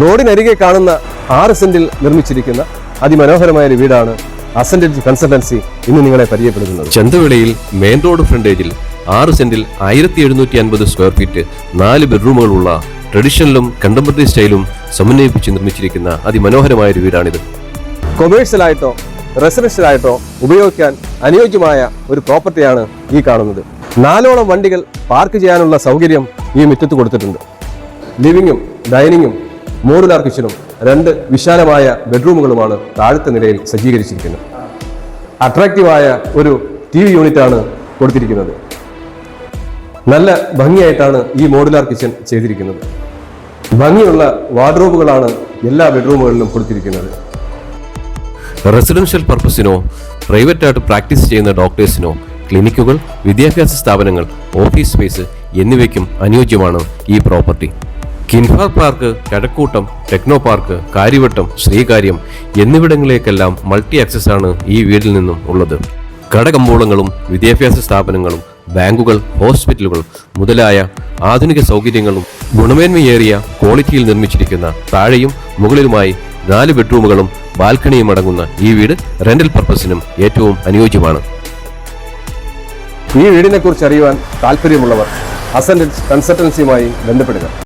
റോഡിനരികെ കാണുന്ന 6 സെന്റിൽ നിർമ്മിച്ചിരിക്കുന്ന അതിമനോഹരമായ ഒരു വീടാണ് അസെൻഡന്റ് കൺസൾട്ടൻസി ഇന്ന് നിങ്ങളെ പരിചയപ്പെടുത്തുന്നത്. ചന്തവിളയിൽ മെയിൻ റോഡ് ഫ്രണ്ടേജിൽ 6 സെന്റിൽ 1750 സ്ക്വയർ ഫീറ്റ് 4 ബെഡ്റൂമുകളുള്ള ട്രഡീഷണലും കണ്ടംപററി സ്റ്റൈലും സമന്വയിപ്പിച്ച് നിർമ്മിച്ചിരിക്കുന്ന അതിമനോഹരമായ ഒരു വീടാണിത്. കൊമേഴ്ഷ്യലായിട്ടോ റെസിഡൻഷ്യലായിട്ടോ ഉപയോഗിക്കാൻ അനുയോജ്യമായ ഒരു പ്രോപ്പർട്ടിയാണ് ഈ കാണുന്നത്. 4ഓളം വണ്ടികൾ പാർക്ക് ചെയ്യാനുള്ള സൗകര്യം ഈ മുറ്റത്ത് കൊടുത്തിട്ടുണ്ട്. ലിവിങ്ങും ഡൈനിങ്ങും മോഡുലാർ കിച്ചണും 2 വിശാലമായ ബെഡ്റൂമുകളുമാണ് താഴത്തെ നിലയിൽ സജ്ജീകരിച്ചിരിക്കുന്നത്. അട്രാക്റ്റീവായ ഒരു TV യൂണിറ്റാണ് കൊടുത്തിരിക്കുന്നത്. നല്ല ഭംഗിയായിട്ടാണ് ഈ മോഡുലാർ കിച്ചൺ ചെയ്തിരിക്കുന്നത്. ഭംഗിയുള്ള വാർഡ്രോബുകളാണ് എല്ലാ ബെഡ്റൂമുകളിലും കൊടുത്തിരിക്കുന്നത്. റെസിഡൻഷ്യൽ പർപ്പസിനോ പ്രൈവറ്റായിട്ട് പ്രാക്ടീസ് ചെയ്യുന്ന ഡോക്ടേഴ്സിനോ ക്ലിനിക്കുകൾ, വിദ്യാഭ്യാസ സ്ഥാപനങ്ങൾ, ഓഫീസ് സ്പേസ് എന്നിവയ്ക്കും അനുയോജ്യമാണ് ഈ property. Kinfra park, Kazhakkoottam, techno park, Karyavattom, Sreekaryam എന്നിവിടങ്ങളിലേക്കെല്ലാം മൾട്ടി ആക്സസ് ആണ് ഈ വീടിൽ നിന്നും ഉള്ളത്. കടകമ്പോളങ്ങളും വിദ്യാഭ്യാസ സ്ഥാപനങ്ങളും ബാങ്കുകൾ, ഹോസ്പിറ്റലുകൾ മുതലായ ആധുനിക സൗകര്യങ്ങളും ഗുണമേന്മയേറിയ ക്വാളിറ്റിയിൽ നിർമ്മിച്ചിരിക്കുന്ന താഴെയും മുകളിലുമായി 4 ബെഡ്റൂമുകളും ബാൽക്കണിയും അടങ്ങുന്ന ഈ വീട് റെന്റൽ പർപ്പസിനും ഏറ്റവും അനുയോജ്യമാണ്. ഈ വീടിനെ കുറിച്ച് അറിയുവാൻ താല്പര്യമുള്ളവർ അസെൻഡന്റ് കൺസൾട്ടൻസിയുമായി ബന്ധപ്പെടുക.